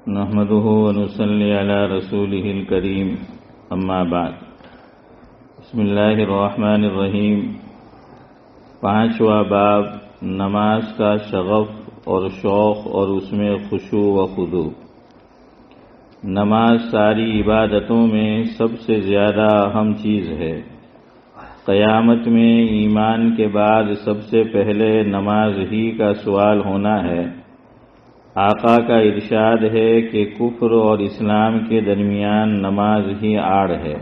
نحمده ونصلي على رسوله الكريم اما بعد بسم اللہ الرحمن الرحیم۔ پانچواں باب نماز کا شغف اور شوق اور اس میں خشوع و خضوع۔ نماز ساری عبادتوں میں سب سے زیادہ اہم چیز ہے۔ قیامت میں ایمان کے بعد سب سے پہلے نماز ہی کا سوال ہونا ہے۔ آقا کا ارشاد ہے کہ کفر اور اسلام کے درمیان نماز ہی آڑ ہے۔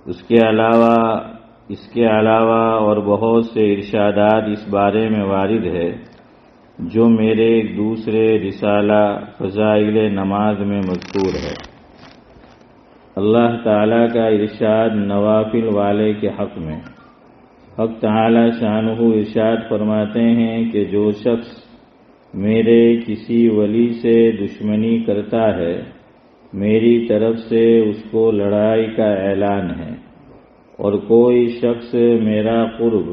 اس کے علاوہ اور بہت سے ارشادات اس بارے میں وارد ہے جو میرے ایک دوسرے رسالہ فضائل نماز میں مذکور ہے۔ اللہ تعالیٰ کا ارشاد نوافل والے کے حق میں۔ حق تعالیٰ شانہ ارشاد فرماتے ہیں کہ جو شخص میرے کسی ولی سے دشمنی کرتا ہے میری طرف سے اس کو لڑائی کا اعلان ہے، اور کوئی شخص میرا قرب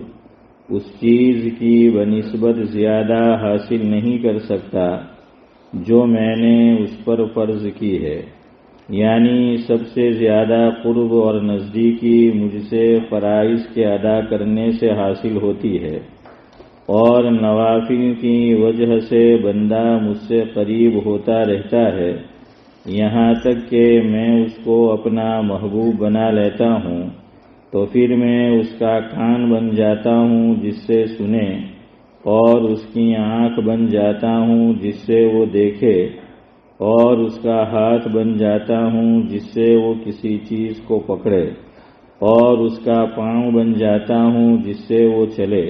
اس چیز کی بنسبت زیادہ حاصل نہیں کر سکتا جو میں نے اس پر فرض کی ہے، یعنی سب سے زیادہ قرب اور نزدیکی مجھ سے فرائض کے ادا کرنے سے حاصل ہوتی ہے، اور نوافل کی وجہ سے بندہ مجھ سے قریب ہوتا رہتا ہے، یہاں تک کہ میں اس کو اپنا محبوب بنا لیتا ہوں، تو پھر میں اس کا کان بن جاتا ہوں جس سے سنے، اور اس کی آنکھ بن جاتا ہوں جس سے وہ دیکھے، اور اس کا ہاتھ بن جاتا ہوں جس سے وہ کسی چیز کو پکڑے، اور اس کا پاؤں بن جاتا ہوں جس سے وہ چلے۔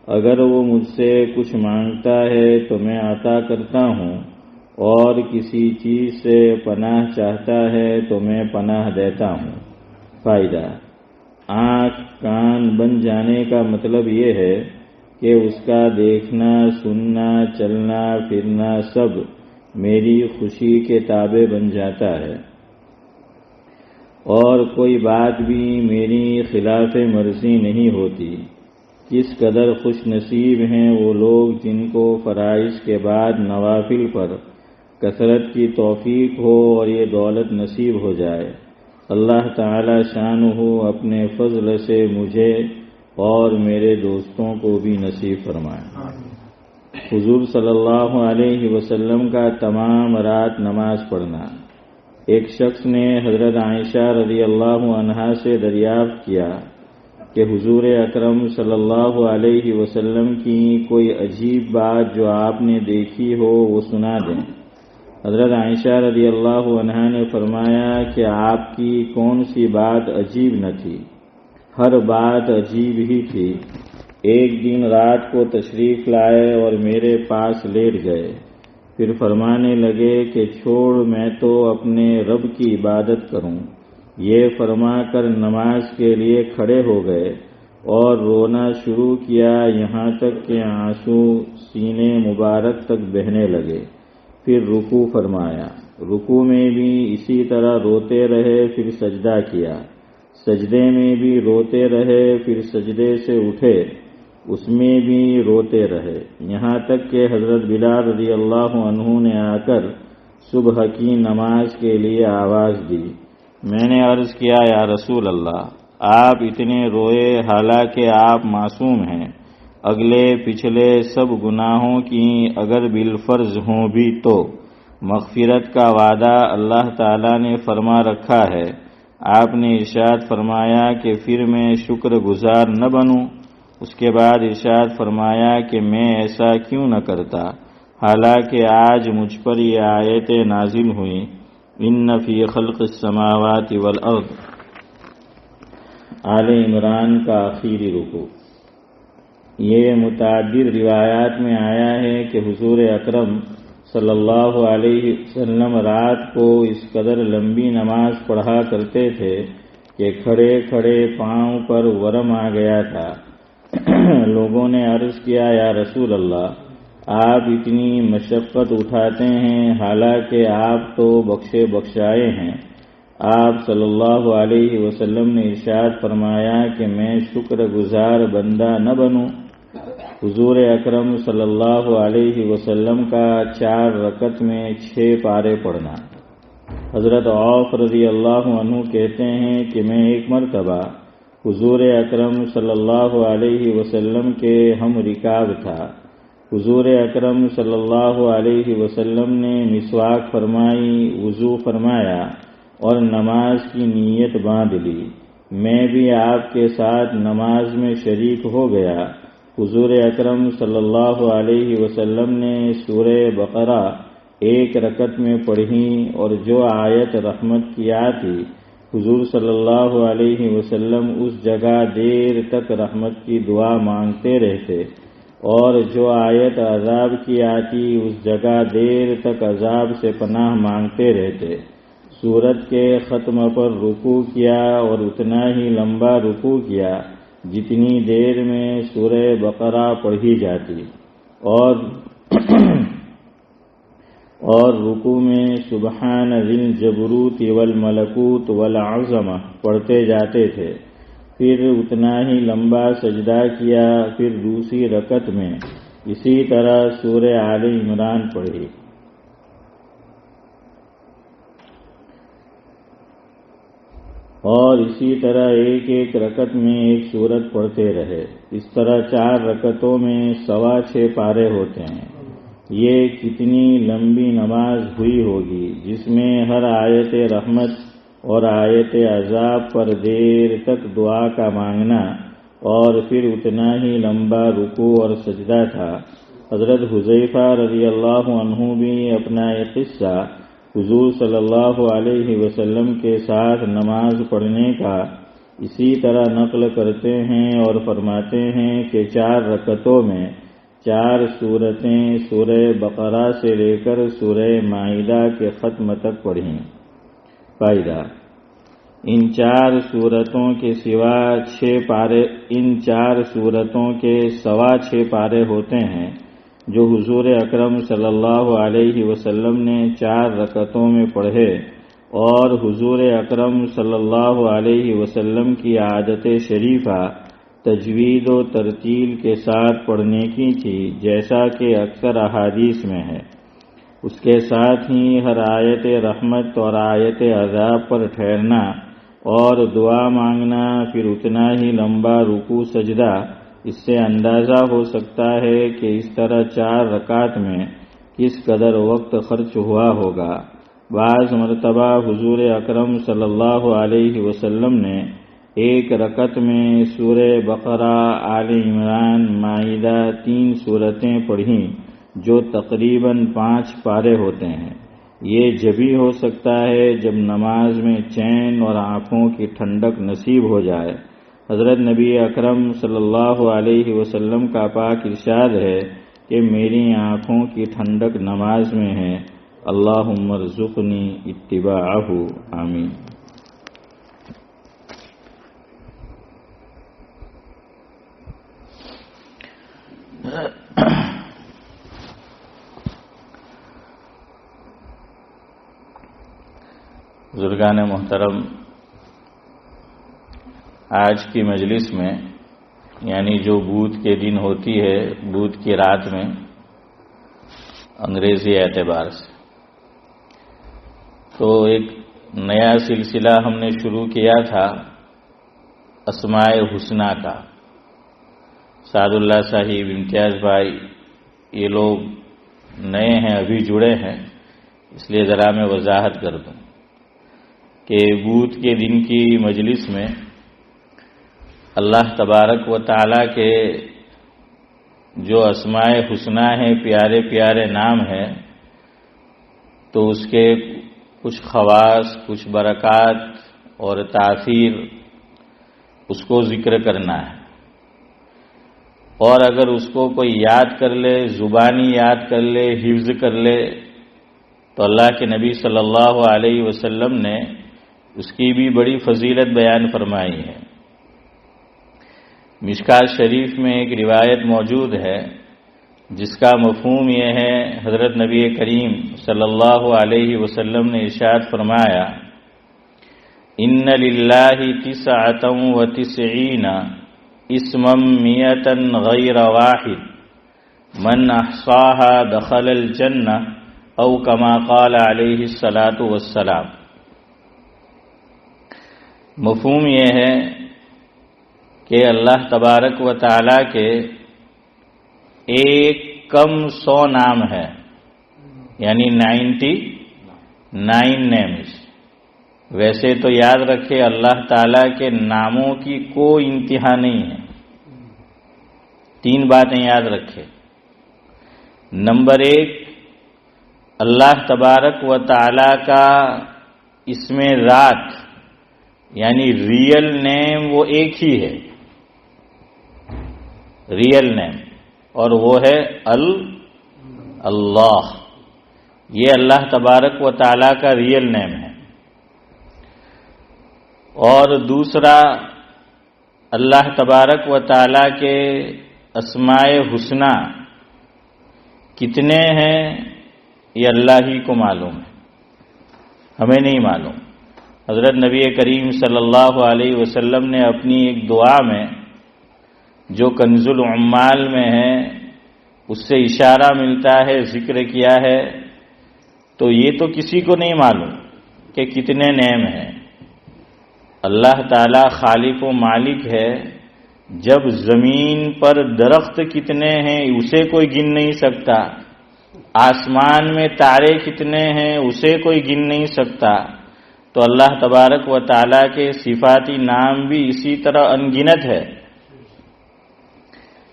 اگر وہ مجھ سے کچھ مانگتا ہے تو میں عطا کرتا ہوں، اور کسی چیز سے پناہ چاہتا ہے تو میں پناہ دیتا ہوں۔ فائدہ: آنکھ کان بن جانے کا مطلب یہ ہے کہ اس کا دیکھنا، سننا، چلنا پھرنا سب میری خوشی کے تابع بن جاتا ہے، اور کوئی بات بھی میری خلاف مرضی نہیں ہوتی۔ کس قدر خوش نصیب ہیں وہ لوگ جن کو فرائض کے بعد نوافل پر کثرت کی توفیق ہو اور یہ دولت نصیب ہو جائے۔ اللہ تعالی شانہ اپنے فضل سے مجھے اور میرے دوستوں کو بھی نصیب فرمائے۔ حضور صلی اللہ علیہ وسلم کا تمام رات نماز پڑھنا۔ ایک شخص نے حضرت عائشہ رضی اللہ عنہا سے دریافت کیا کہ حضور اکرم صلی اللہ علیہ وسلم کی کوئی عجیب بات جو آپ نے دیکھی ہو وہ سنا دیں۔ حضرت عائشہ رضی اللہ عنہا نے فرمایا کہ آپ کی کون سی بات عجیب نہ تھی، ہر بات عجیب ہی تھی۔ ایک دن رات کو تشریف لائے اور میرے پاس لیٹ گئے، پھر فرمانے لگے کہ چھوڑ، میں تو اپنے رب کی عبادت کروں۔ یہ فرما کر نماز کے لیے کھڑے ہو گئے اور رونا شروع کیا، یہاں تک کہ آنسو سینے مبارک تک بہنے لگے۔ پھر رکوع فرمایا، رکوع میں بھی اسی طرح روتے رہے، پھر سجدہ کیا، سجدے میں بھی روتے رہے، پھر سجدے سے اٹھے، اس میں بھی روتے رہے، یہاں تک کہ حضرت بلال رضی اللہ عنہ نے آ کر صبح کی نماز کے لیے آواز دی۔ میں نے عرض کیا، یا رسول اللہ، آپ اتنے روئے حالانکہ آپ معصوم ہیں، اگلے پچھلے سب گناہوں کی اگر بالفرض ہوں بھی تو مغفرت کا وعدہ اللہ تعالیٰ نے فرما رکھا ہے۔ آپ نے ارشاد فرمایا کہ پھر میں شکر گزار نہ بنوں؟ اس کے بعد ارشاد فرمایا کہ میں ایسا کیوں نہ کرتا، حالانکہ آج مجھ پر یہ آیتیں نازل ہوئیں، ان فی خلق السماوات والارض، آل عمران کا آخری رکوع۔ یہ متعدد روایات میں آیا ہے کہ حضور اکرم صلی اللہ علیہ وسلم رات کو اس قدر لمبی نماز پڑھا کرتے تھے کہ کھڑے کھڑے پاؤں پر ورم آ گیا تھا۔ لوگوں نے عرض کیا، یا رسول اللہ، آپ اتنی مشقت اٹھاتے ہیں حالانکہ آپ تو بخشے بخشائے ہیں۔ آپ صلی اللہ علیہ وسلم نے ارشاد فرمایا کہ میں شکر گزار بندہ نہ بنوں؟ حضور اکرم صلی اللہ علیہ وسلم کا 4 رکعت میں 6 پارے پڑھنا۔ حضرت عوف رضی اللہ عنہ کہتے ہیں کہ میں ایک مرتبہ حضور اکرم صلی اللہ علیہ وسلم کے ہم رکاب تھا۔ حضور اکرم صلی اللہ علیہ وسلم نے مسواک فرمائی، وضو فرمایا اور نماز کی نیت باندھ لی۔ میں بھی آپ کے ساتھ نماز میں شریک ہو گیا۔ حضور اکرم صلی اللہ علیہ وسلم نے سورہ بقرہ 1 رکعت میں پڑھی اور جو آیت رحمت کی آتی، حضور صلی اللہ علیہ وسلم اس جگہ دیر تک رحمت کی دعا مانگتے رہتے، اور جو آیت عذاب کی آتی اس جگہ دیر تک عذاب سے پناہ مانگتے رہتے۔ سورت کے ختم پر رکوع کیا اور اتنا ہی لمبا رکوع کیا جتنی دیر میں سورہ بقرہ پڑھی جاتی، اور رکوع میں سبحان ذی الجبروت والملکوت والعظمہ پڑھتے جاتے تھے۔ پھر اتنا ہی لمبا سجدہ کیا، پھر دوسری رکعت میں اسی طرح سورہ آل عمران پڑھی۔ اور اسی طرح ایک رکعت میں ایک سورت پڑھتے رہے۔ اس طرح 4 رکعتوں میں 6.25 پارے ہوتے ہیں۔ یہ کتنی لمبی نماز ہوئی ہوگی جس میں ہر آیت رحمت اور آیت عذاب پر دیر تک دعا کا مانگنا، اور پھر اتنا ہی لمبا رکوع اور سجدہ تھا۔ حضرت حذیفہ رضی اللہ عنہ بھی اپنا ایک قصہ حضور صلی اللہ علیہ وسلم کے ساتھ نماز پڑھنے کا اسی طرح نقل کرتے ہیں اور فرماتے ہیں کہ 4 رکعتوں میں 4 سورتیں سورہ بقرہ سے لے کر سورہ مائدہ کے ختم تک پڑھیں۔ فائدہ: ان 4 سورتوں کے سوا 6 پارے، ان 4 سورتوں کے سوا 6 پارے ہوتے ہیں جو حضور اکرم صلی اللہ علیہ وسلم نے 4 رکعتوں میں پڑھے، اور حضور اکرم صلی اللہ علیہ وسلم کی عادت شریفہ تجوید و ترتیل کے ساتھ پڑھنے کی تھی، جیسا کہ اکثر احادیث میں ہے۔ اس کے ساتھ ہی ہر آیت رحمت اور آیت عذاب پر ٹھہرنا اور دعا مانگنا، پھر اتنا ہی لمبا رکوع سجدہ۔ اس سے اندازہ ہو سکتا ہے کہ اس طرح 4 رکعت میں کس قدر وقت خرچ ہوا ہوگا۔ بعض مرتبہ حضور اکرم صلی اللہ علیہ وسلم نے 1 رکعت میں سورہ بقرہ، آل عمران، مائدہ 3 سورتیں پڑھیں جو تقریباً 5 پارے ہوتے ہیں۔ یہ جبھی ہو سکتا ہے جب نماز میں چین اور آنکھوں کی ٹھنڈک نصیب ہو جائے۔ حضرت نبی اکرم صلی اللہ علیہ وسلم کا پاک ارشاد ہے کہ میری آنکھوں کی ٹھنڈک نماز میں ہے، اللہم ارزقنی اتباعہ، آمین۔ بزرگان محترم، آج کی مجلس میں، یعنی جو بدھ کے دن ہوتی ہے، بدھ کی رات میں انگریزی اعتبار سے، تو ایک نیا سلسلہ ہم نے شروع کیا تھا اسماء الحسنی کا۔ سعد اللہ صاحب، امتیاز بھائی، یہ لوگ نئے ہیں، ابھی جڑے ہیں، اس لیے ذرا میں وضاحت کر دوں کہ بدھ کے دن کی مجلس میں اللہ تبارک و تعالیٰ کے جو اسماء حسنی ہیں، پیارے پیارے نام ہیں، تو اس کے کچھ خواص، کچھ برکات اور تاثیر اس کو ذکر کرنا ہے۔ اور اگر اس کو کوئی یاد کر لے، زبانی یاد کر لے، حفظ کر لے، تو اللہ کے نبی صلی اللہ علیہ وسلم نے اس کی بھی بڑی فضیلت بیان فرمائی ہے۔ مشکات شریف میں ایک روایت موجود ہے جس کا مفہوم یہ ہے، حضرت نبی کریم صلی اللہ علیہ وسلم نے ارشاد فرمایا، ان للہ 99 اسما 100 غیر واحد من احصاها دخل الجنہ او کما قال علیہ الصلاۃ والسلام۔ مفہوم یہ ہے کہ اللہ تبارک و تعالی کے ایک کم 100 نام ہے، یعنی 99 نیمز۔ ویسے تو یاد رکھے اللہ تعالیٰ کے ناموں کی کوئی انتہا نہیں ہے۔ 3 باتیں یاد رکھے۔ نمبر 1، اللہ تبارک و تعالیٰ کا اسم ذات یعنی ریئل نیم وہ ایک ہی ہے، ریئل نیم، اور وہ ہے اللہ۔ یہ اللہ تبارک و تعالیٰ کا ریئل نیم ہے۔ اور دوسرا، اللہ تبارک و تعالیٰ کے اسماء حسنی کتنے ہیں یہ اللہ ہی کو معلوم ہے، ہمیں نہیں معلوم۔ حضرت نبی کریم صلی اللہ علیہ وسلم نے اپنی ایک دعا میں جو کنز العمال میں ہے اس سے اشارہ ملتا ہے، ذکر کیا ہے، تو یہ تو کسی کو نہیں معلوم کہ کتنے نیم ہیں۔ اللہ تعالی خالق و مالک ہے، جب زمین پر درخت کتنے ہیں اسے کوئی گن نہیں سکتا، آسمان میں تارے کتنے ہیں اسے کوئی گن نہیں سکتا، تو اللہ تبارک و تعالیٰ کے صفاتی نام بھی اسی طرح انگنت ہے۔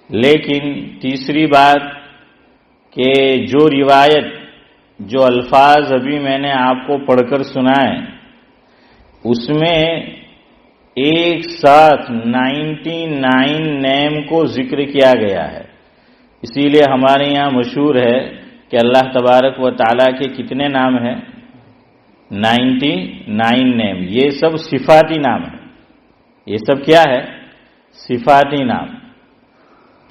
لیکن تیسری بات کہ جو روایت، جو الفاظ ابھی میں نے آپ کو پڑھ کر سنائے، اس میں ایک ساتھ 99 نیم کو ذکر کیا گیا ہے۔ اسی لیے ہمارے یہاں مشہور ہے کہ اللہ تبارک و تعالیٰ کے کتنے نام ہیں؟ 99 نیم۔ یہ سب صفاتی نام ہے۔ یہ سب کیا ہے؟ صفاتی نام۔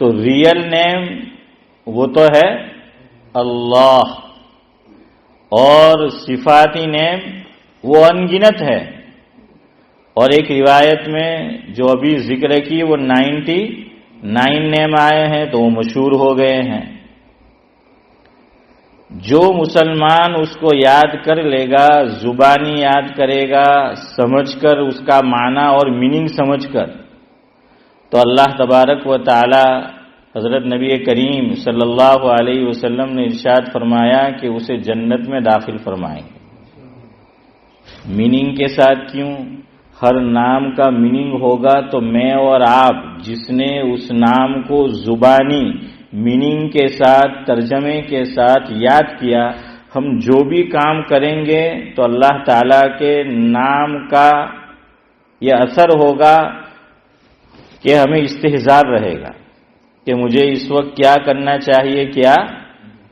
تو ریئل نیم وہ تو ہے اللہ، اور صفاتی نیم وہ انگنت ہے۔ اور ایک روایت میں جو ابھی ذکر کی وہ 99 نیم آئے ہیں تو وہ مشہور ہو گئے ہیں۔ جو مسلمان اس کو یاد کر لے گا، زبانی یاد کرے گا، سمجھ کر اس کا معنی اور میننگ سمجھ کر، تو اللہ تبارک و تعالی حضرت نبی کریم صلی اللہ علیہ وسلم نے ارشاد فرمایا کہ اسے جنت میں داخل فرمائیں گے۔ میننگ کے ساتھ کیوں؟ ہر نام کا میننگ ہوگا تو میں اور آپ جس نے اس نام کو زبانی میننگ کے ساتھ، ترجمے کے ساتھ یاد کیا، ہم جو بھی کام کریں گے تو اللہ تعالیٰ کے نام کا یہ اثر ہوگا کہ ہمیں استحضار رہے گا کہ مجھے اس وقت کیا کرنا چاہیے، کیا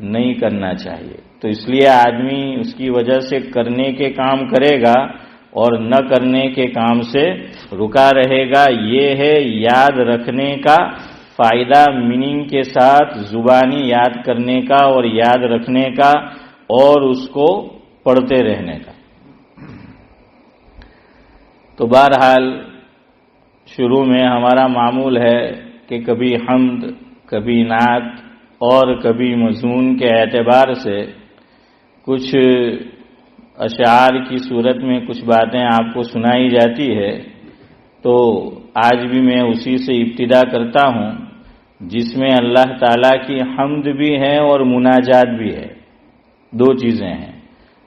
نہیں کرنا چاہیے۔ تو اس لیے آدمی اس کی وجہ سے کرنے کے کام کرے گا اور نہ کرنے کے کام سے رکا رہے گا۔ یہ ہے یاد رکھنے کا فائدہ، میننگ کے ساتھ زبانی یاد کرنے کا اور یاد رکھنے کا اور اس کو پڑھتے رہنے کا۔ تو بہرحال شروع میں ہمارا معمول ہے کہ کبھی حمد، کبھی نعت اور کبھی مضمون کے اعتبار سے کچھ اشعار کی صورت میں کچھ باتیں آپ کو سنائی جاتی ہے۔ تو آج بھی میں اسی سے ابتدا کرتا ہوں جس میں اللہ تعالیٰ کی حمد بھی ہے اور مناجات بھی ہے۔ 2 چیزیں ہیں۔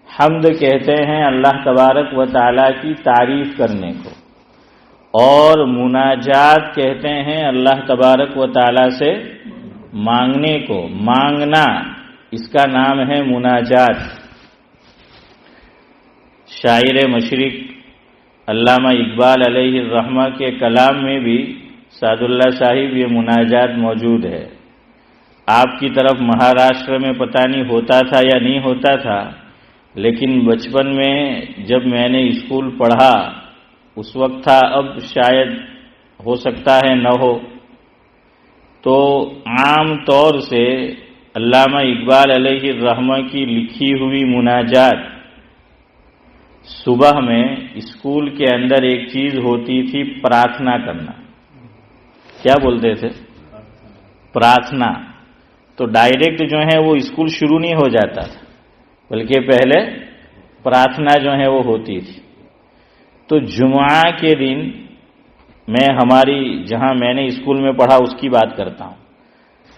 حمد کہتے ہیں اللہ تبارک و تعالیٰ کی تعریف کرنے کو، اور مناجات کہتے ہیں اللہ تبارک و تعالیٰ سے مانگنے کو۔ مانگنا اس کا نام ہے مناجات۔ شاعر مشرق علامہ اقبال علیہ الرحمہ کے کلام میں بھی سعد اللہ صاحب یہ مناجات موجود ہے۔ آپ کی طرف مہاراشٹر میں پتہ نہیں ہوتا تھا یا نہیں ہوتا تھا، لیکن بچپن میں جب میں نے اسکول پڑھا اس وقت تھا، اب شاید ہو سکتا ہے نہ ہو۔ تو عام طور سے علامہ اقبال علیہ الرحمہ کی لکھی ہوئی مناجات صبح میں اسکول کے اندر ایک چیز ہوتی تھی، پرارتھنا کرنا۔ کیا بولتے تھے؟ پرارتھنا۔ تو ڈائریکٹ جو ہے وہ اسکول شروع نہیں ہو جاتا تھا، بلکہ پہلے پرارتھنا جو ہے وہ ہوتی تھی۔ تو جمعہ کے دن میں ہماری جہاں میں نے اسکول میں پڑھا اس کی بات کرتا ہوں،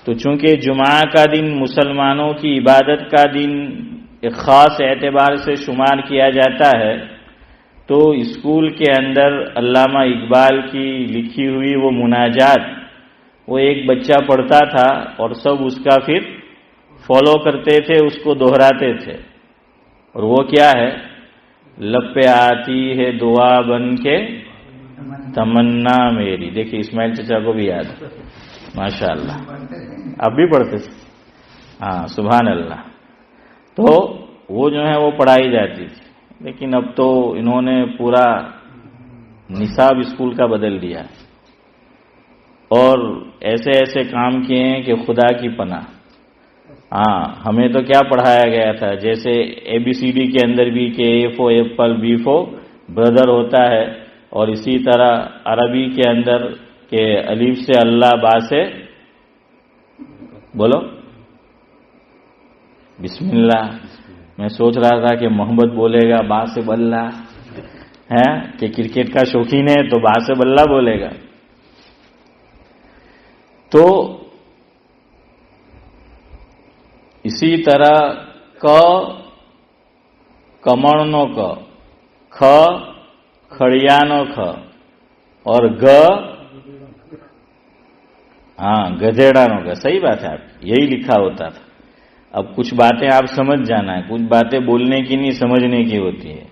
تو چونکہ جمعہ کا دن مسلمانوں کی عبادت کا دن ایک خاص اعتبار سے شمار کیا جاتا ہے، تو اسکول کے اندر علامہ اقبال کی لکھی ہوئی وہ مناجات وہ ایک بچہ پڑھتا تھا اور سب اس کا پھر فالو کرتے تھے، اس کو دہراتے تھے، اور وہ کیا ہے؟ لب پہ آتی ہے دعا بن کے تمنا میری۔ دیکھیے اسماعیل چچا کو بھی یاد ہے، ماشاء اللہ، اب بھی پڑھتے تھے، ہاں سبحان اللہ۔ تو وہ جو ہے وہ پڑھائی جاتی تھی، لیکن اب تو انہوں نے پورا نصاب اسکول کا بدل دیا اور ایسے ایسے کام کیے ہیں کہ خدا کی پناہ۔ ہاں ہمیں تو کیا پڑھایا گیا تھا، جیسے اے بی سی ڈی کے اندر بھی کہ A for apple, B for brother ہوتا ہے، اور اسی طرح عربی کے اندر کہ الف سے اللہ، با سے بولو بسم اللہ۔ میں سوچ رہا تھا کہ محمد بولے گا با سے بلّہ ہے، کہ کرکٹ کا شوقین ہے تو با سے بلّہ بولے گا۔ تو اسی طرح ک کمرنو ک، کھ کھڑیانو کھ، اور گ ہاں گدھیڑانو کا۔ صحیح بات ہے، آپ یہی لکھا ہوتا تھا۔ اب کچھ باتیں آپ سمجھ جانا ہے، کچھ باتیں بولنے کی نہیں سمجھنے کی ہوتی ہے۔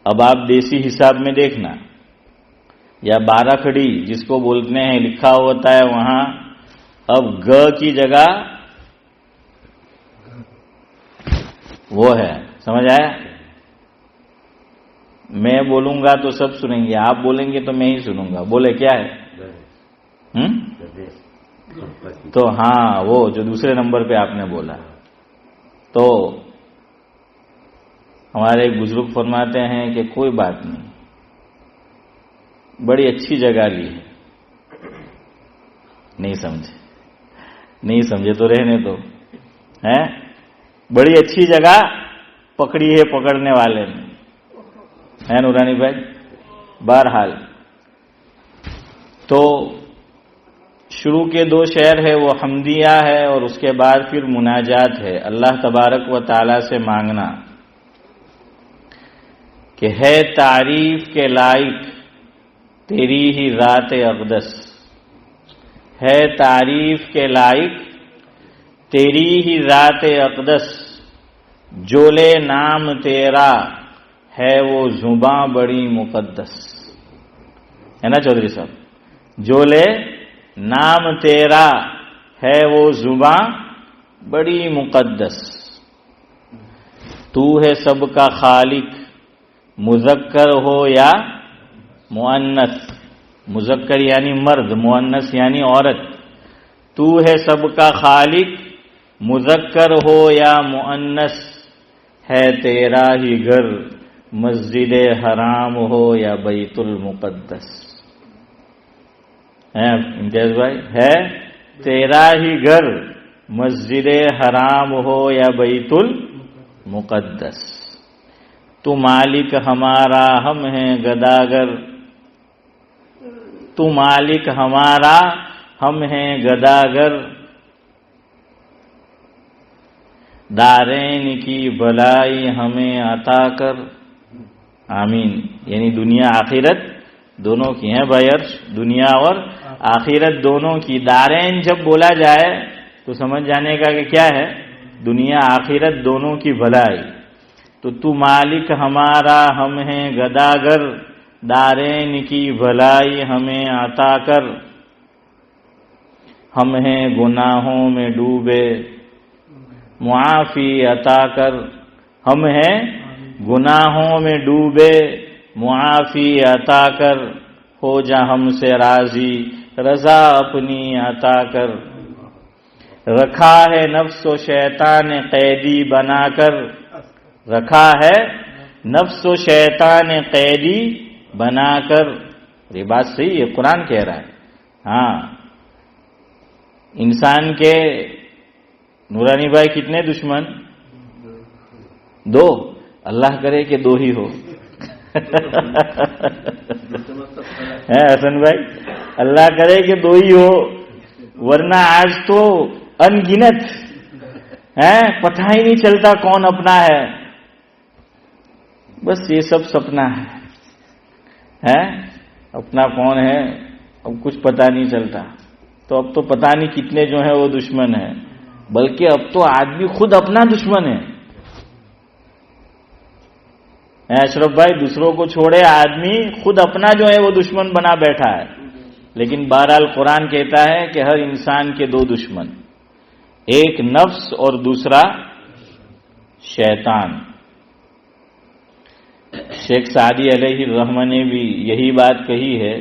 اب آپ دیسی حساب میں دیکھنا، یا 12 کھڑی جس کو بولتے ہیں لکھا ہوتا ہے وہاں، اب گ کی جگہ وہ ہے، سمجھ آیا؟ میں بولوں گا تو سب سنیں گے، آپ بولیں گے تو میں ہی سنوں گا۔ بولے کیا ہے؟ تو ہاں وہ جو دوسرے نمبر پہ آپ نے بولا، تو ہمارے ایک بزرگ فرماتے ہیں کہ کوئی بات نہیں، بڑی اچھی جگہ لی ہے۔ نہیں سمجھے تو رہنے دو، ہے بڑی اچھی جگہ پکڑی ہے پکڑنے والے نے، ہے نورانی بھائی؟ بہرحال تو شروع کے 2 شعر ہے وہ حمدیہ ہے، اور اس کے بعد پھر مناجات ہے، اللہ تبارک و تعالی سے مانگنا کہ ہے تعریف کے لائق تیری ہی ذات اقدس، ہے تعریف کے لائق تیری ہی ذات اقدس، جولے نام تیرا ہے وہ زباں بڑی مقدس، ہے نا چودھری صاحب؟ جولے نام تیرا ہے وہ زباں بڑی مقدس، تو ہے سب کا خالق، مذکر ہو یا مؤنث، مذکر یعنی مرد، مؤنث یعنی عورت، تو ہے سب کا خالق، مذکر ہو یا مؤنث، ہے تیرا ہی گھر، مسجد حرام ہو یا بیت المقدس۔ امتیاز بھائی، ہے تیرا ہی گھر، مسجد حرام ہو یا بیت المقدس، تو مالک ہمارا ہم ہیں گداگر، تو مالک ہمارا ہم ہیں گداگر، دارین کی بھلائی ہمیں عطا کر، آمین۔ یعنی دنیا آخرت دونوں کی ہیں بھائی، دنیا اور آخرت دونوں کی۔ دارین جب بولا جائے تو سمجھ جانے کا کہ کیا ہے؟ دنیا آخرت دونوں کی بھلائی۔ تو مالک ہمارا ہم ہیں گداگر، دارین کی بھلائی ہمیں عطا کر، ہم ہیں گناہوں میں ڈوبے معافی عطا کر، ہم ہیں گناہوں میں ڈوبے معافی عطا کر، ہو جا ہم سے راضی رضا اپنی عطا کر، رکھا ہے نفس و شیطان قیدی بنا کر، رکھا ہے نفس و شیطان قیدی بنا کر۔ یہ بات صحیح ہے، قرآن کہہ رہا ہے۔ ہاں انسان کے نورانی بھائی کتنے دشمن؟ 2. اللہ کرے کہ 2 ہی ہو. حسن بھائی اللہ کرے کہ 2 ہی ہو، ورنہ آج تو ان گنت ہے، پتہ ہی نہیں چلتا کون اپنا ہے. بس یہ سب سپنا ہے، اپنا کون ہے اب کچھ پتہ نہیں چلتا. تو اب تو پتہ نہیں کتنے جو ہیں وہ دشمن ہیں، بلکہ اب تو آدمی خود اپنا دشمن ہے. اشرف بھائی دوسروں کو چھوڑے، آدمی خود اپنا جو ہے وہ دشمن بنا بیٹھا ہے. لیکن بہرحال قرآن کہتا ہے کہ ہر انسان کے 2 دشمن، ایک نفس اور دوسرا شیطان. شیخ سعدی علیہ الرحمہ نے بھی یہی بات کہی ہے.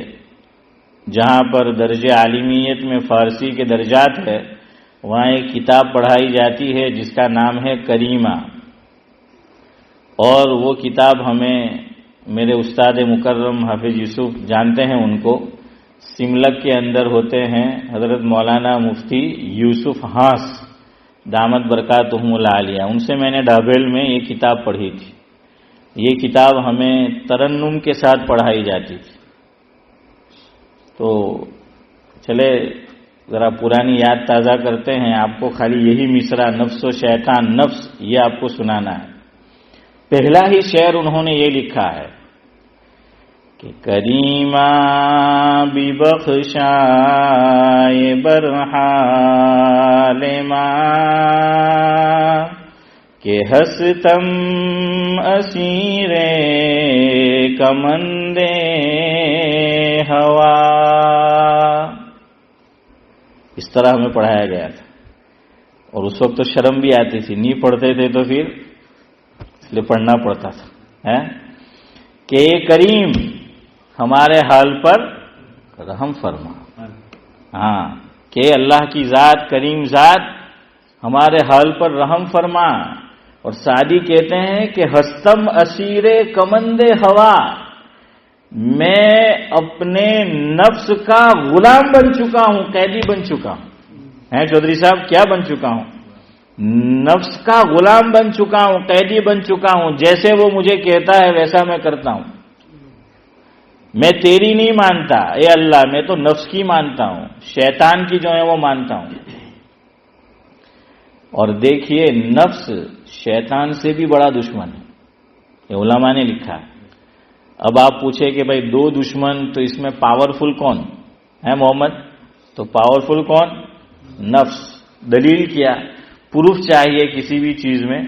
جہاں پر درجہ عالمیت میں فارسی کے درجات ہے، وہاں ایک کتاب پڑھائی جاتی ہے جس کا نام ہے کریمہ. اور وہ کتاب ہمیں میرے استاد مکرم حافظ یوسف جانتے ہیں ان کو، سملک کے اندر ہوتے ہیں حضرت مولانا مفتی یوسف ہانس دامت برکاتہم العالیہ. ان سے میں نے ڈابیل میں یہ کتاب پڑھی تھی. یہ کتاب ہمیں ترنم کے ساتھ پڑھائی جاتی تھی. تو چلے ذرا پرانی یاد تازہ کرتے ہیں. آپ کو خالی یہی مصرع نفس و شیطان، نفس، یہ آپ کو سنانا ہے. پہلا ہی شعر انہوں نے یہ لکھا ہے کہ کریمہ ببخشائے برحال ما کہ ہستم اسیر کمند ہوا. اس طرح ہمیں پڑھایا گیا تھا، اور اس وقت تو شرم بھی آتی تھی، نہیں پڑھتے تھے تو پھر اس لیے پڑھنا پڑتا تھا کہ کریم ہمارے حال پر رحم فرما. ہاں کہ اللہ کی ذات کریم ذات ہمارے حال پر رحم فرما. اور سعدی کہتے ہیں کہ ہستم اسیر کمند ہوا، میں اپنے نفس کا غلام بن چکا ہوں، قیدی بن چکا ہوں. چودھری صاحب کیا بن چکا ہوں؟ نفس کا غلام بن چکا ہوں، قیدی بن چکا ہوں. جیسے وہ مجھے کہتا ہے ویسا میں کرتا ہوں. میں تیری نہیں مانتا اے اللہ، میں تو نفس کی مانتا ہوں، شیطان کی جو ہے وہ مانتا ہوں. اور دیکھیے نفس شیطان سے بھی بڑا دشمن ہے، یہ علماء نے لکھا ہے. اب آپ پوچھیں کہ بھائی 2 دشمن تو اس میں پاورفل کون ہے محمد؟ تو پاورفل کون؟ نفس. دلیل کیا؟ پروف چاہیے کسی بھی چیز میں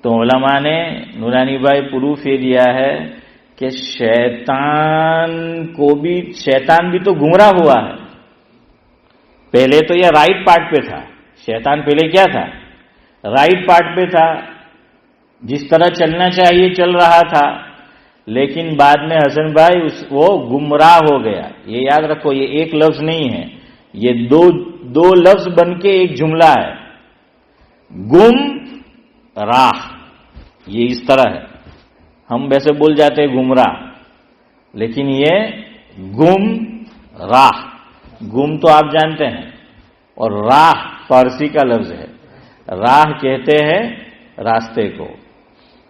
تو علماء نے نورانی بھائی پروف یہ دیا ہے کہ شیطان بھی تو گمراہ ہوا ہے. پہلے تو یہ رائٹ پارٹ پہ تھا. شیطان پہلے کیا تھا؟ رائٹ پارٹ پہ تھا، جس طرح چلنا چاہیے چل رہا تھا. لیکن بعد میں حسن بھائی وہ گمراہ ہو گیا. یہ یاد رکھو، یہ ایک لفظ نہیں ہے، یہ دو لفظ بن کے ایک جملہ ہے. گم راہ، یہ اس طرح ہے. ہم ویسے بول جاتے ہیں گمراہ، لیکن یہ گم راہ. گم تو آپ جانتے ہیں، اور راہ فارسی کا لفظ ہے. راہ کہتے ہیں راستے کو.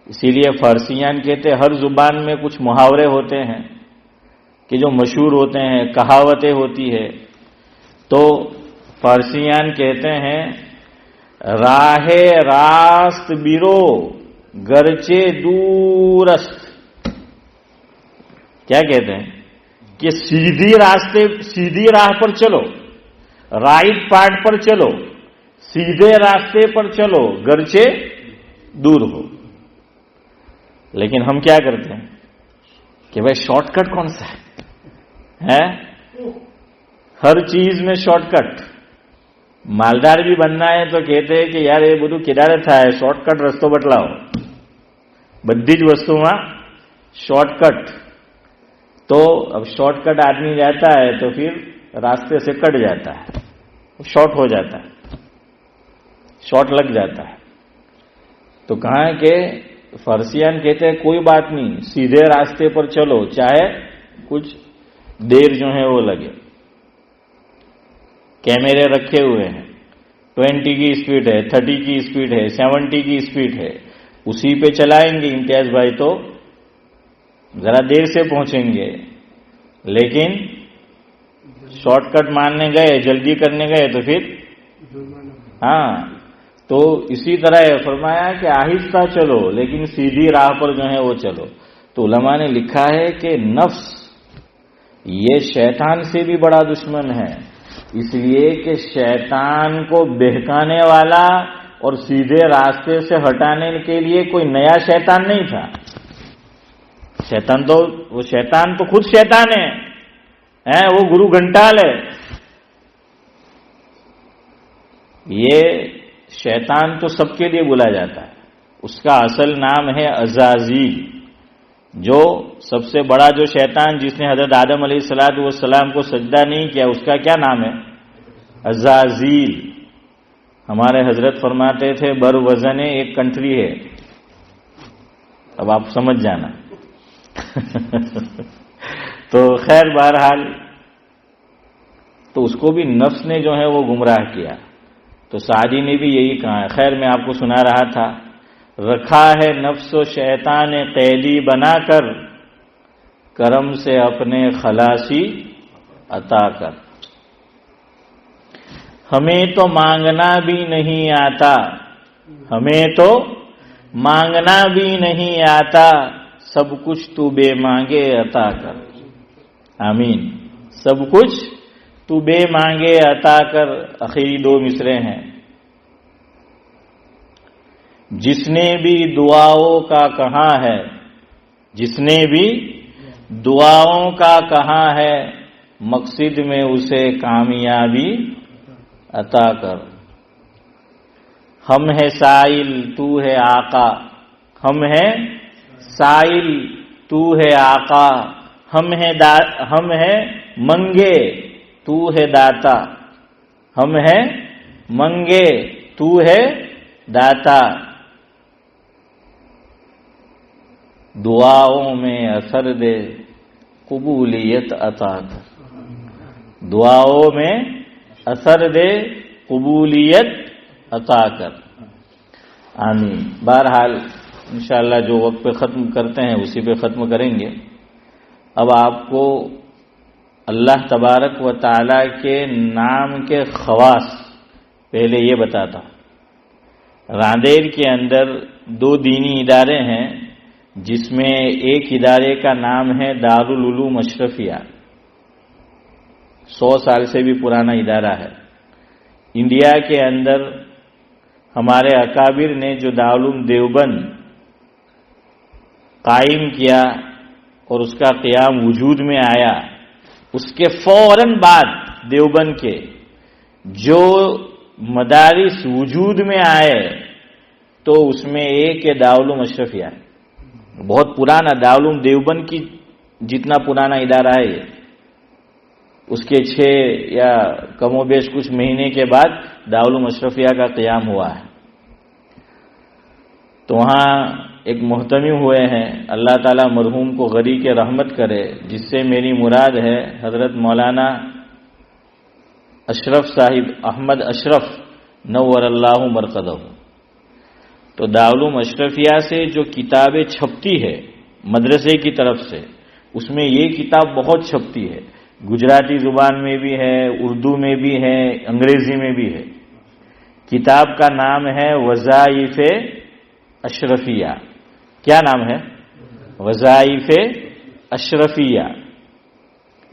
اسی لیے فارسیان کہتے ہیں ہر زبان میں کچھ محاورے ہوتے ہیں کہ جو مشہور ہوتے ہیں، کہاوتیں ہوتی ہے. تو فارسیان کہتے ہیں راہ راست بیرو گرچے دورست. کیا کہتے ہیں کہ سیدھی راہ پر چلو، رائٹ پارٹ پر چلو، سیدھے راستے پر چلو گرچہ دور ہو. لیکن ہم کیا کرتے ہیں کہ بھائی شارٹ کٹ کون سا ہے؟ ہر چیز میں شارٹ کٹ. مالدار بھی بننا ہے تو کہتے ہیں کہ یار یہ بدو کدارے تھا ہے، شارٹ کٹ رستو بتلاؤ. بધી જ વસ્તુમાં شارٹ کٹ. تو اب شارٹ کٹ آدمی جاتا ہے تو پھر راستے سے کٹ جاتا ہے، شارٹ ہو جاتا ہے، شارٹ لگ جاتا ہے. تو کہاں کہ فارسیان کہتے ہیں کوئی بات نہیں، سیدھے راستے پر چلو چاہے کچھ دیر جو ہے وہ لگے. کیمرے رکھے ہوئے ہیں، 20 کی اسپیڈ ہے، 30 کی اسپیڈ ہے، 70 کی اسپیڈ ہے، اسی پہ چلائیں گے امتیاز بھائی تو ذرا دیر سے پہنچیں گے، لیکن شارٹ کٹ مارنے گئے، جلدی کرنے گئے تو پھر ہاں، تو اسی طرح فرمایا کہ آہستہ چلو لیکن سیدھی راہ پر جو ہے وہ چلو۔ تو علماء نے لکھا ہے کہ نفس یہ شیطان سے بھی بڑا دشمن ہے، اس لیے کہ شیطان کو بہکانے والا اور سیدھے راستے سے ہٹانے کے لیے کوئی نیا شیطان نہیں تھا۔ شیطان تو خود شیطان ہے، وہ گرو گھنٹال ہے۔ یہ شیطان تو سب کے لیے بولا جاتا ہے، اس کا اصل نام ہے عزازیل۔ جو سب سے بڑا جو شیطان جس نے حضرت آدم علیہ السلام کو سجدہ نہیں کیا، اس کا کیا نام ہے؟ عزازیل۔ ہمارے حضرت فرماتے تھے بر وزن ایک کنٹری ہے، اب آپ سمجھ جانا۔ تو خیر بہرحال تو اس کو بھی نفس نے جو ہے وہ گمراہ کیا۔ تو سعدی نے بھی یہی کہا ہے، خیر میں آپ کو سنا رہا تھا، رکھا ہے نفس و شیطان قیدی بنا کر، کرم سے اپنے خلاصی عطا کر۔ ہمیں تو مانگنا بھی نہیں آتا، ہمیں تو مانگنا بھی نہیں آتا، سب کچھ تو بے مانگے عطا کر۔ آمین۔ سب کچھ تو بے مانگے عطا کر، آخری 2 مصرے ہیں۔ جس نے بھی دعاؤں کا کہا ہے، جس نے بھی دعاؤں کا کہا ہے، مقصد میں اسے کامیابی عطا کر۔ ہم ہے سائل تو ہے آقا، ہم ہے سائل تو ہے آقا، ہم ہے منگے تو ہے داتا، ہم ہے منگے تو ہے داتا۔ دعاؤں میں اثر دے قبولیت عطا کر، دعاؤں میں اثر دے قبولیت عطا کر۔ آمین۔ بہرحال انشاءاللہ جو وقت پہ ختم کرتے ہیں اسی پہ ختم کریں گے۔ اب آپ کو اللہ تبارک و تعالی کے نام کے خواص پہلے یہ بتاتا ہوں۔ راندیر کے اندر 2 دینی ادارے ہیں، جس میں ایک ادارے کا نام ہے دارالعلوم اشرفیہ، 100 سال سے بھی پرانا ادارہ ہے۔ انڈیا کے اندر ہمارے اکابر نے جو دارالعلوم دیوبند قائم کیا اور اس کا قیام وجود میں آیا، اس کے فوراً بعد دیوبند کے جو مدارس وجود میں آئے تو اس میں ایک دارالعلوم اشرفیہ ہے۔ بہت پرانا دارالعلوم دیوبند کی جتنا پرانا ادارہ ہے یہ، اس کے 6 یا کم و بیش کچھ مہینے کے بعد دارالعلوم اشرفیہ کا قیام ہوا ہے۔ تو وہاں ایک محتمی ہوئے ہیں، اللہ تعالیٰ مرحوم کو غری کے رحمت کرے، جس سے میری مراد ہے حضرت مولانا اشرف صاحب احمد اشرف نور اللہ مرقدہ۔ تو دارالعلوم اشرفیہ سے جو کتابیں چھپتی ہے مدرسے کی طرف سے، اس میں یہ کتاب بہت چھپتی ہے، گجراتی زبان میں بھی ہے، اردو میں بھی ہے، انگریزی میں بھی ہے۔ کتاب کا نام ہے وظائف اشرفیہ۔ کیا نام ہے؟ وظائف اشرفیہ۔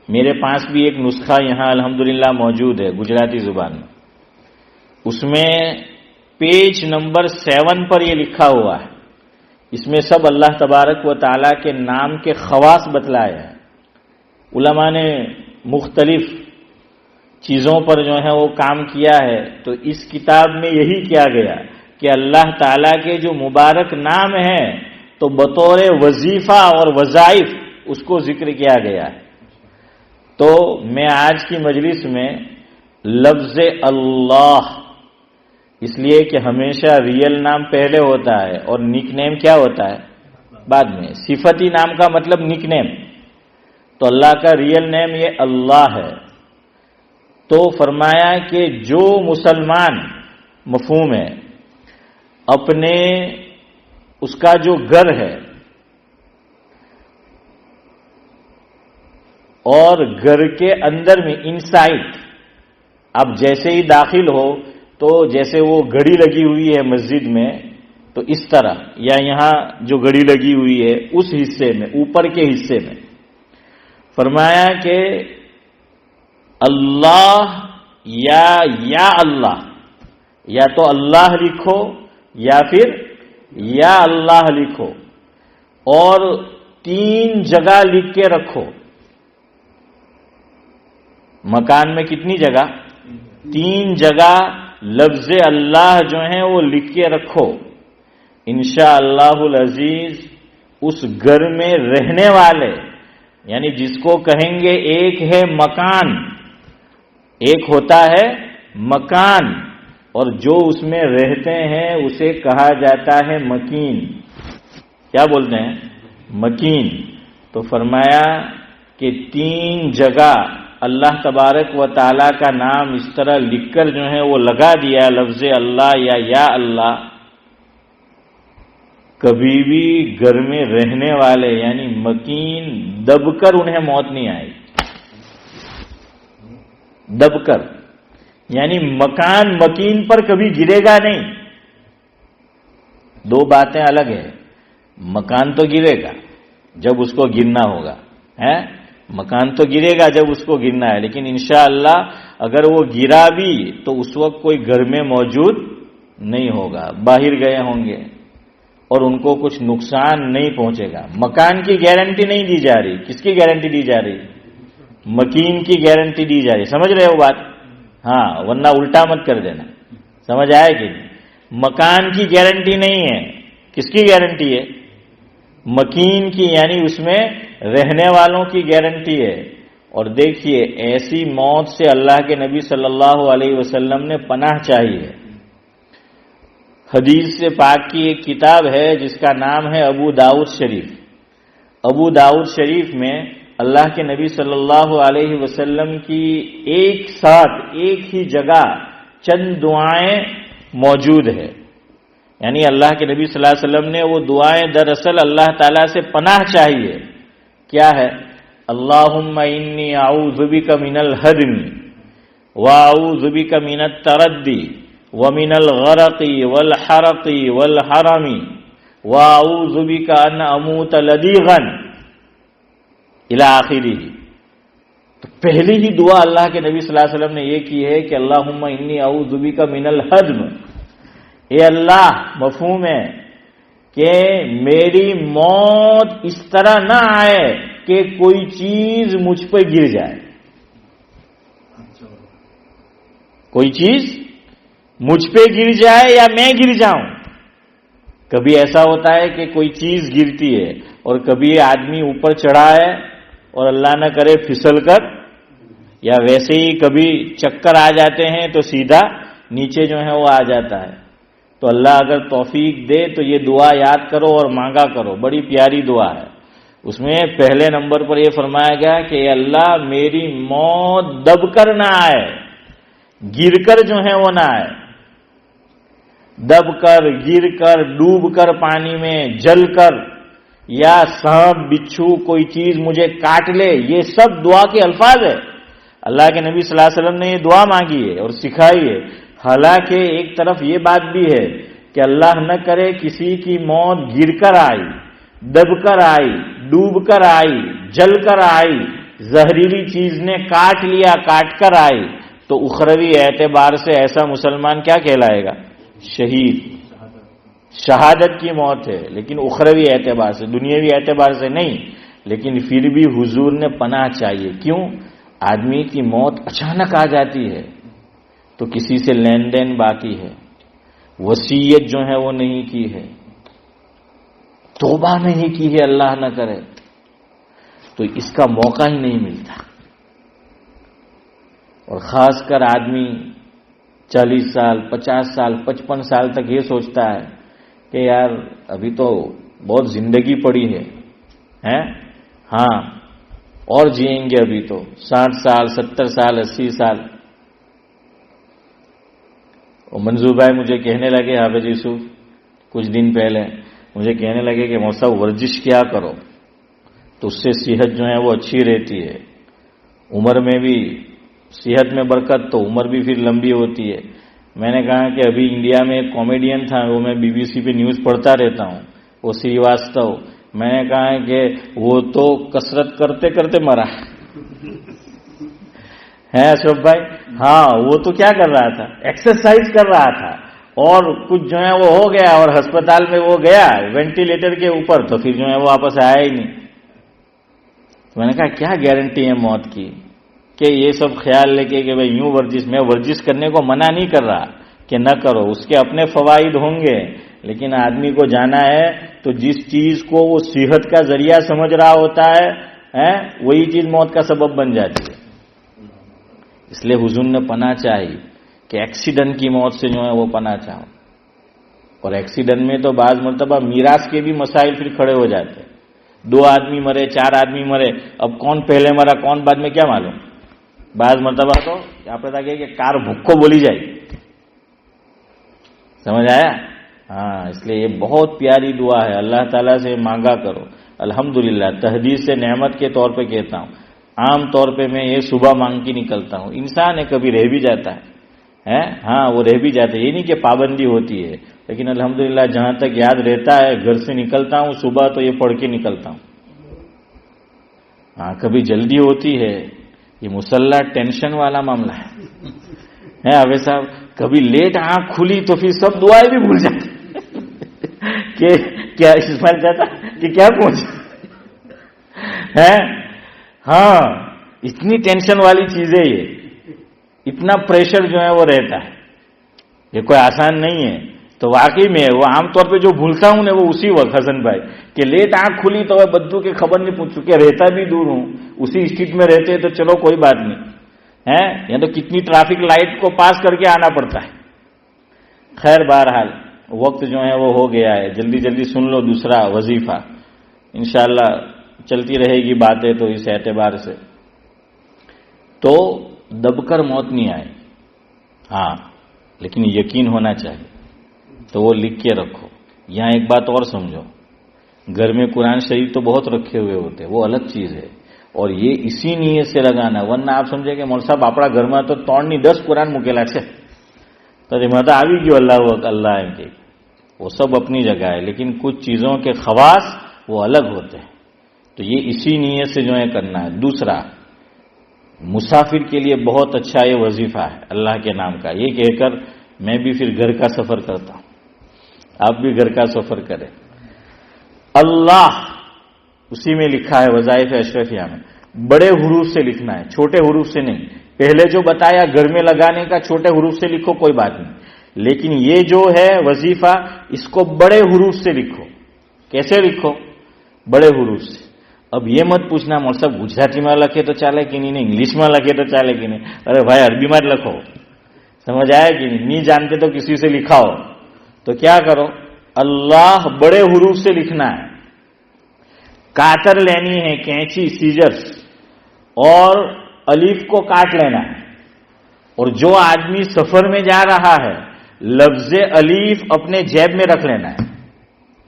میرے پاس بھی ایک نسخہ یہاں الحمدللہ موجود ہے گجراتی زبان میں، اس میں پیج نمبر 7 پر یہ لکھا ہوا ہے، اس میں سب اللہ تبارک و تعالیٰ کے نام کے خواص بتلائے ہیں۔ علماء نے مختلف چیزوں پر جو ہے وہ کام کیا ہے، تو اس کتاب میں یہی کیا گیا کہ اللہ تعالیٰ کے جو مبارک نام ہیں تو بطور وظیفہ اور وظائف اس کو ذکر کیا گیا ہے۔ تو میں آج کی مجلس میں لفظ اللہ، اس لیے کہ ہمیشہ ریئل نام پہلے ہوتا ہے اور نک نیم کیا ہوتا ہے بعد میں، صفتی نام کا مطلب نک نیم، تو اللہ کا ریئل نیم یہ اللہ ہے۔ تو فرمایا کہ جو مسلمان مفہوم ہے، اپنے اس کا جو گھر ہے اور گھر کے اندر میں انسائٹ اب جیسے ہی داخل ہو تو جیسے وہ گھڑی لگی ہوئی ہے مسجد میں تو اس طرح، یا یہاں جو گھڑی لگی ہوئی ہے اس حصے میں، اوپر کے حصے میں فرمایا کہ اللہ یا اللہ، یا تو اللہ لکھو یا پھر یا اللہ لکھو، اور 3 جگہ لکھ کے رکھو۔ مکان میں کتنی جگہ؟ 3 جگہ لفظ اللہ جو ہیں وہ لکھ کے رکھو۔ انشاءاللہ العزیز اس گھر میں رہنے والے، یعنی جس کو کہیں گے ایک ہے مکان، ایک ہوتا ہے مکان، اور جو اس میں رہتے ہیں اسے کہا جاتا ہے مکین۔ کیا بولتے ہیں؟ مکین۔ تو فرمایا کہ 3 جگہ اللہ تبارک و تعالی کا نام اس طرح لکھ کر جو ہے وہ لگا دیا لفظ اللہ یا اللہ، کبھی بھی گھر میں رہنے والے یعنی مکین دب کر انہیں موت نہیں آئی۔ دب کر یعنی مکان مکین پر کبھی گرے گا نہیں۔ 2 باتیں الگ ہیں، مکان تو گرے گا جب اس کو گرنا ہوگا، ہے مکان تو گرے گا جب اس کو گرنا ہے، لیکن انشاءاللہ اگر وہ گرا بھی تو اس وقت کوئی گھر میں موجود نہیں ہوگا، باہر گئے ہوں گے اور ان کو کچھ نقصان نہیں پہنچے گا۔ مکان کی گارنٹی نہیں دی جا رہی، کس کی گارنٹی دی جا رہی؟ مکین کی گارنٹی دی جا رہی۔ سمجھ رہے ہو بات؟ ہاں، ورنہ الٹا مت کر دینا۔ سمجھ آئے کہ مکان کی گارنٹی نہیں ہے، کس کی گارنٹی ہے؟ مکین کی، یعنی اس میں رہنے والوں کی گارنٹی ہے۔ اور دیکھیے ایسی موت سے اللہ کے نبی صلی اللہ علیہ وسلم نے پناہ چاہی ہے۔ حدیث سے پاک کی ایک کتاب ہے جس کا نام ہے ابو داؤد شریف۔ ابو داؤد شریف میں اللہ کے نبی صلی اللہ علیہ وسلم کی ایک ساتھ ایک ہی جگہ چند دعائیں موجود ہے، یعنی اللہ کے نبی صلی اللہ علیہ وسلم نے وہ دعائیں دراصل اللہ تعالیٰ سے پناہ چاہیے۔ کیا ہے؟ اللہم انی اعوذ بک من الہدم واعوذ بک من التردی ومن الغرق والحرق والحرم واعوذ بک ان اموت لدیغا الی آخرہ۔ تو پہلی ہی دعا اللہ کے نبی صلی اللہ علیہ وسلم نے یہ کی ہے کہ اللہم انی اعوذ بک من الہدم، اے اللہ، مفہوم ہے کہ میری موت اس طرح نہ آئے کہ کوئی چیز مجھ پہ گر جائے، کوئی چیز مجھ پہ گر جائے یا میں گر جاؤں۔ کبھی ایسا ہوتا ہے کہ کوئی چیز گرتی ہے اور کبھی آدمی اوپر چڑھا ہے اور اللہ نہ کرے پھسل کر، یا ویسے ہی کبھی چکر آ جاتے ہیں تو سیدھا نیچے جو ہے وہ آ جاتا ہے۔ تو اللہ اگر توفیق دے تو یہ دعا یاد کرو اور مانگا کرو، بڑی پیاری دعا ہے۔ اس میں پہلے نمبر پر یہ فرمایا گیا کہ اے اللہ میری موت دب کر نہ آئے، گر کر جو ہے وہ نہ آئے، دب کر، گر کر، ڈوب کر پانی میں، جل کر، یا سانپ بچھو کوئی چیز مجھے کاٹ لے، یہ سب دعا کے الفاظ ہے۔ اللہ کے نبی صلی اللہ علیہ وسلم نے یہ دعا مانگی ہے اور سکھائی ہے۔ حالانکہ ایک طرف یہ بات بھی ہے کہ اللہ نہ کرے کسی کی موت گر کر آئی، دب کر آئی، ڈوب کر آئی، جل کر آئی، زہریلی چیز نے کاٹ لیا، کاٹ کر آئی، تو اخروی اعتبار سے ایسا مسلمان کیا کہلائے گا؟ شہید، شہادت کی موت ہے، لیکن اخروی اعتبار سے، دنیاوی اعتبار سے نہیں۔ لیکن پھر بھی حضور نے پناہ چاہیے۔ کیوں؟ آدمی کی موت اچانک آ جاتی ہے تو کسی سے لین دین باقی ہے، وصیت جو ہے وہ نہیں کی ہے، توبہ نہیں کی ہے، اللہ نہ کرے، تو اس کا موقع ہی نہیں ملتا۔ اور خاص کر آدمی 40 سال، 50 سال، 55 سال تک یہ سوچتا ہے کہ یار ابھی تو بہت زندگی پڑی ہے، ہاں اور جئیں گے ابھی تو 60 سال، 70 سال، 80 سال۔ وہ منظور بھائی مجھے کہنے لگے، حافظ یوسف کچھ دن پہلے مجھے کہنے لگے کہ موسیٰ ورزش کیا کرو تو اس سے صحت جو ہے وہ اچھی رہتی ہے، عمر میں بھی صحت میں برکت تو عمر بھی پھر لمبی ہوتی ہے۔ میں نے کہا کہ ابھی انڈیا میں ایک کامیڈین تھا، وہ میں BBC پہ نیوز پڑھتا رہتا ہوں، وہ سریواستو، میں نے کہا کہ وہ تو کسرت کرتے کرتے مرا ہے اشرف بھائی۔ ہاں وہ تو کیا کر رہا تھا، ایکسرسائز کر رہا تھا، اور کچھ جو ہے وہ ہو گیا اور ہسپتال میں وہ گیا وینٹیلیٹر کے اوپر، تو پھر جو ہے وہ واپس آیا ہی نہیں۔ میں نے کہا کیا گارنٹی ہے موت کی کہ یہ سب خیال لے کے کہ بھئی یوں ورزش، میں ورزش کرنے کو منع نہیں کر رہا کہ نہ کرو، اس کے اپنے فوائد ہوں گے، لیکن آدمی کو جانا ہے تو جس چیز کو وہ صحت کا ذریعہ سمجھ رہا ہوتا ہے وہی چیز موت کا سبب بن جاتی ہے۔ اس لیے حضور نے پناہ چاہی کہ ایکسیڈنٹ کی موت سے جو ہے وہ پناہ چاہو، اور ایکسیڈنٹ میں تو بعض مرتبہ میراث کے بھی مسائل پھر کھڑے ہو جاتے ہیں، 2 آدمی مرے، 4 آدمی مرے، اب کون پہلے مرا کون بعد میں کیا معلوم۔ بعض مرتبہ تو آپ بتا کہ کار بھکو بولی جائے، سمجھ آیا؟ ہاں، اس لیے یہ بہت پیاری دعا ہے، اللہ تعالیٰ سے مانگا کرو۔ الحمدللہ تحدیث سے نعمت کے طور پہ کہتا ہوں، عام طور پہ میں یہ صبح مانگ کے نکلتا ہوں، انسان ہے کبھی رہ بھی جاتا ہے، ہاں وہ رہ بھی جاتا ہے، یہ نہیں کہ پابندی ہوتی ہے، لیکن الحمدللہ جہاں تک یاد رہتا ہے گھر سے نکلتا ہوں صبح تو یہ پڑھ کے نکلتا ہوں۔ ہاں کبھی جلدی ہوتی ہے، یہ مسلح ٹینشن والا معاملہ ہے حافظ صاحب، کبھی لیٹ آنکھ کھلی تو پھر سب دعائیں بھی بھول جاتے کہ کیا اسماعیل چاہتا کہ کیا پہنچا ہے۔ ہاں اتنی ٹینشن والی چیز ہے، یہ اتنا پریشر جو ہے وہ رہتا ہے، یہ کوئی آسان نہیں ہے۔ تو واقعی میں وہ عام طور پہ جو بھولتا ہوں نا وہ اسی وقت حسن بھائی کہ لیٹ آنکھ کھلی تو بدو کی خبر نہیں پوچھ چکے، رہتا بھی دور ہوں، اسی اسٹریٹ میں رہتے تو چلو کوئی بات نہیں ہے، یا تو کتنی ٹریفک لائٹ کو پاس کر کے آنا پڑتا ہے۔ خیر بہرحال وقت جو ہے وہ ہو گیا ہے، جلدی جلدی سن لو دوسرا وظیفہ، انشاءاللہ چلتی رہے گی باتیں تو اس اعتبار سے۔ تو دب کر موت نہیں آئے، ہاں لیکن یقین ہونا چاہیے، تو وہ لکھ کے رکھو۔ یہاں ایک بات اور سمجھو، گھر میں قرآن شریف تو بہت رکھے ہوئے ہوتے، وہ الگ چیز ہے، اور یہ اسی نیت سے لگانا، ورنہ آپ سمجھے کہ مول صاحب اپنا گھر میں تو 10 قرآن مکیلا ہے تو آگی کیوں اللہ ان کے، وہ سب اپنی جگہ ہے، لیکن کچھ چیزوں کے خواص وہ الگ ہوتے ہیں، تو یہ اسی نیت سے جو ہے کرنا ہے۔ دوسرا، مسافر کے لیے بہت اچھا یہ وظیفہ ہے اللہ کے نام کا، یہ کہہ کر میں بھی پھر گھر کا سفر کرتا ہوں، آپ بھی گھر کا سفر کریں۔ اللہ اسی میں لکھا ہے وظائف اشرفیہ میں، بڑے حروف سے لکھنا ہے، چھوٹے حروف سے نہیں۔ پہلے جو بتایا گھر میں لگانے کا چھوٹے حروف سے لکھو کوئی بات نہیں، لیکن یہ جو ہے وظیفہ اس کو بڑے حروف سے لکھو۔ کیسے لکھو؟ بڑے حروف سے۔ اب یہ مت پوچھنا مول صاحب گجراتی میں لکھے تو چلے کہ نہیں، انگلش میں لکھے تو چلے کہ نہیں، ارے بھائی عربی میں لکھو، سمجھ آیا کہ نہیں جانتے تو کسی سے لکھاؤ۔ تو کیا کرو، اللہ بڑے حروف سے لکھنا ہے، کاتر لینی ہے، کینچی سیزرز، اور الف کو کاٹ لینا ہے، اور جو آدمی سفر میں جا رہا ہے لفظ الف اپنے جیب میں رکھ لینا ہے،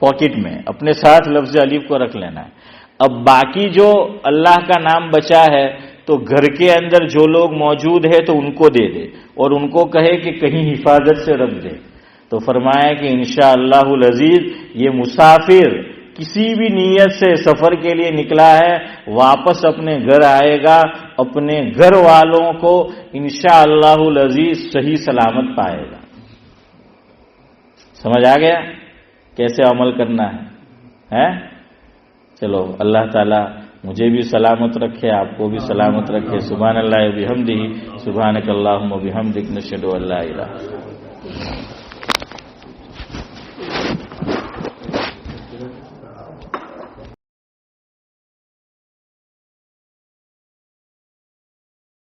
پاکٹ میں اپنے ساتھ لفظ الف کو رکھ لینا ہے۔ اب باقی جو اللہ کا نام بچا ہے تو گھر کے اندر جو لوگ موجود ہے تو ان کو دے دے، اور ان کو کہے کہ کہیں حفاظت سے رکھ دے۔ تو فرمایا کہ انشاءاللہ العزیز یہ مسافر کسی بھی نیت سے سفر کے لیے نکلا ہے واپس اپنے گھر آئے گا، اپنے گھر والوں کو انشاءاللہ العزیز صحیح سلامت پائے گا۔ سمجھ آ گیا کیسے عمل کرنا ہے؟ چلو اللہ تعالی مجھے بھی سلامت رکھے، آپ کو بھی سلامت رکھے۔ سبحان اللہ و بحمدہ، سبحانک اللہم و بحمدک، نشہد ان لا الہ الا انت۔